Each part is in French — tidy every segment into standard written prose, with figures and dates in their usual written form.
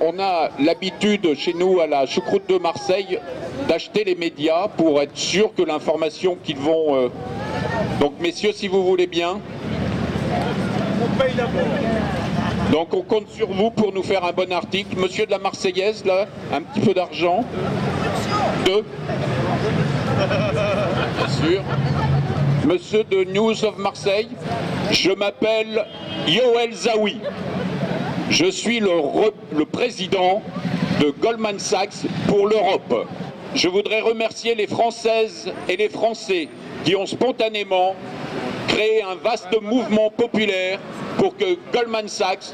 on a l'habitude chez nous à la choucroute de Marseille d'acheter les médias pour être sûr que l'information qu'ils vont... Donc messieurs, si vous voulez bien... On paye d'abord. Donc on compte sur vous pour nous faire un bon article. Monsieur de la Marseillaise, là, un petit peu d'argent. Deux. Bien sûr. Monsieur de News of Marseille, je m'appelle Yoel Zaoui. Je suis le président de Goldman Sachs pour l'Europe. Je voudrais remercier les Françaises et les Français qui ont spontanément créé un vaste mouvement populaire pour que Goldman Sachs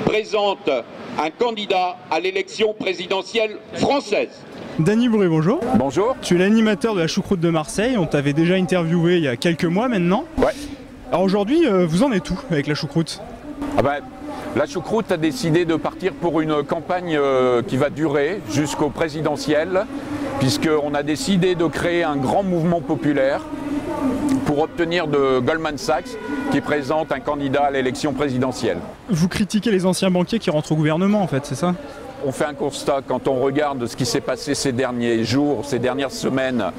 présente un candidat à l'élection présidentielle française. Dany Bourret, bonjour. Bonjour. Tu es l'animateur de la choucroute de Marseille, on t'avait déjà interviewé il y a quelques mois maintenant. Ouais. Alors aujourd'hui, vous en êtes où avec la choucroute? La choucroute a décidé de partir pour une campagne qui va durer jusqu'au présidentiel, puisqu'on a décidé de créer un grand mouvement populaire pour obtenir de Goldman Sachs qui présente un candidat à l'élection présidentielle. Vous critiquez les anciens banquiers qui rentrent au gouvernement en fait, c'est ça? On fait un constat quand on regarde ce qui s'est passé ces derniers jours, ces dernières semaines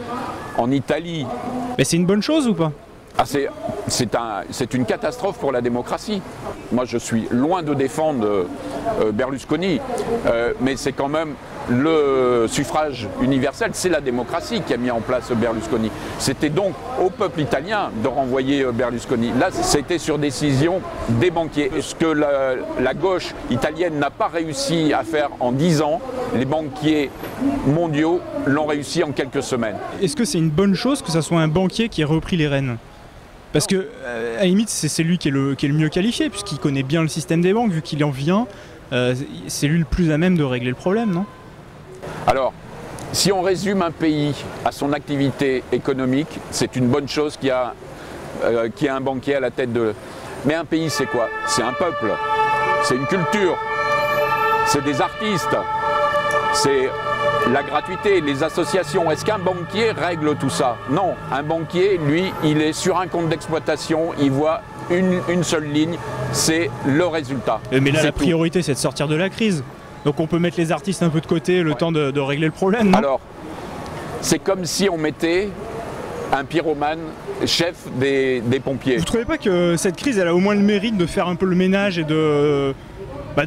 en Italie. Mais c'est une bonne chose ou pas? C'est une catastrophe pour la démocratie. Moi, je suis loin de défendre Berlusconi, mais c'est quand même le suffrage universel, c'est la démocratie qui a mis en place Berlusconi. C'était donc au peuple italien de renvoyer Berlusconi. Là, c'était sur décision des banquiers. Ce que la gauche italienne n'a pas réussi à faire en 10 ans, les banquiers mondiaux l'ont réussi en quelques semaines. Est-ce que c'est une bonne chose que ce soit un banquier qui ait repris les rênes? Parce que, à la limite, c'est lui qui est le mieux qualifié, puisqu'il connaît bien le système des banques, vu qu'il en vient. C'est lui le plus à même de régler le problème, non? Alors, si on résume un pays à son activité économique, c'est une bonne chose qu'il y a un banquier à la tête de... Mais un pays, c'est quoi? C'est un peuple, c'est une culture, c'est des artistes, c'est la gratuité, les associations. Est-ce qu'un banquier règle tout ça? Non, un banquier, lui, il est sur un compte d'exploitation, il voit une seule ligne, c'est le résultat. Mais là, la priorité, c'est de sortir de la crise. Donc on peut mettre les artistes un peu de côté le temps de régler le problème, non? Alors, c'est comme si on mettait un pyromane chef des pompiers. Vous trouvez pas que cette crise, elle a au moins le mérite de faire un peu le ménage et de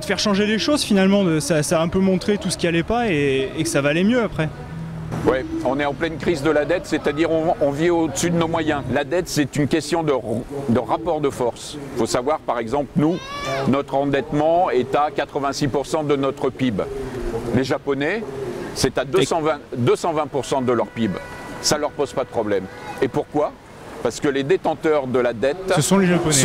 faire changer les choses finalement? Ça a un peu montré tout ce qui allait pas et que ça va aller mieux après. Oui, on est en pleine crise de la dette, c'est-à-dire on vit au-dessus de nos moyens. La dette, c'est une question de rapport de force. Il faut savoir, par exemple, nous, notre endettement est à 86% de notre PIB. Les Japonais, c'est à 220% de leur PIB. Ça ne leur pose pas de problème. Et pourquoi? Parce que les détenteurs de la dette, ce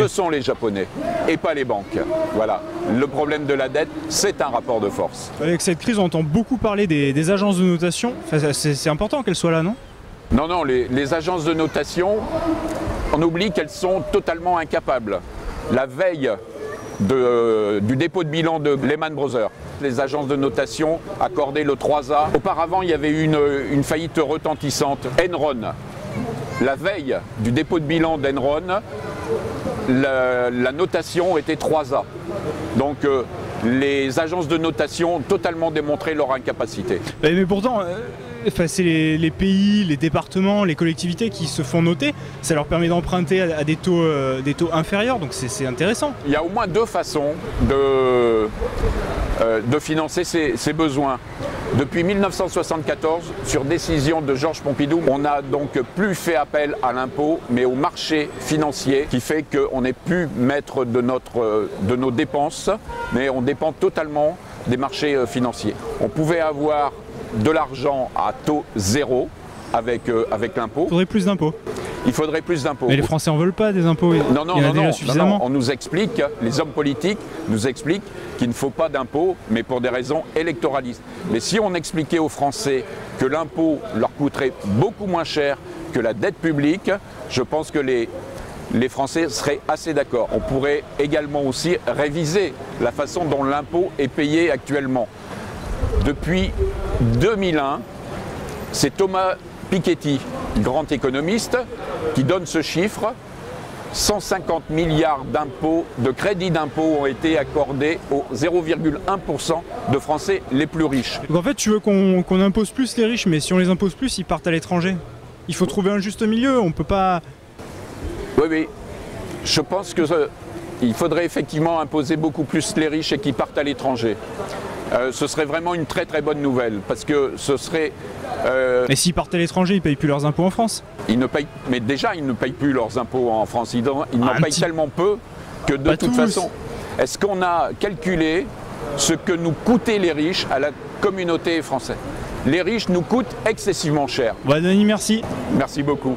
sont les Japonais et pas les banques. Voilà. Le problème de la dette, c'est un rapport de force. Avec cette crise, on entend beaucoup parler des agences de notation. Enfin, c'est important qu'elles soient là, non? Non, les agences de notation, on oublie qu'elles sont totalement incapables. La veille du dépôt de bilan de Lehman Brothers, les agences de notation accordaient le 3A. Auparavant, il y avait une faillite retentissante, Enron. La veille du dépôt de bilan d'Enron, la notation était 3A. Donc les agences de notation ont totalement démontré leur incapacité. Mais pourtant, c'est les pays, les départements, les collectivités qui se font noter. Ça leur permet d'emprunter à des taux inférieurs, donc c'est intéressant. Il y a au moins deux façons de financer ces besoins. Depuis 1974, sur décision de Georges Pompidou, on n'a donc plus fait appel à l'impôt, mais au marché financier, qui fait qu'on n'est plus maître de nos dépenses, mais on dépend totalement des marchés financiers. On pouvait avoir de l'argent à taux zéro avec l'impôt. Il faudrait plus d'impôts. Il faudrait plus d'impôts. Mais les Français en veulent pas des impôts. Non, on nous explique, les hommes politiques nous expliquent qu'il ne faut pas d'impôts, mais pour des raisons électoralistes. Mais si on expliquait aux Français que l'impôt leur coûterait beaucoup moins cher que la dette publique, je pense que les Français seraient assez d'accord. On pourrait également aussi réviser la façon dont l'impôt est payé actuellement. Depuis 2001, c'est Thomas Piketty, grand économiste, qui donne ce chiffre. 150 milliards d'impôts, de crédits d'impôts ont été accordés aux 0,1% de Français les plus riches. Donc en fait, tu veux qu'on impose plus les riches, mais si on les impose plus, ils partent à l'étranger. Il faut trouver un juste milieu, on peut pas... Oui, je pense qu'il faudrait effectivement imposer beaucoup plus les riches et qu'ils partent à l'étranger. Ce serait vraiment une très très bonne nouvelle, parce que ce serait... Et s'ils partent à l'étranger, ils payent plus leurs impôts en France? Mais déjà, ils ne payent plus leurs impôts en France. Ils n'en payent tellement peu que de toute façon... Est-ce qu'on a calculé ce que nous coûtaient les riches à la communauté française? Les riches nous coûtent excessivement cher. Bah Denis, merci. Merci beaucoup.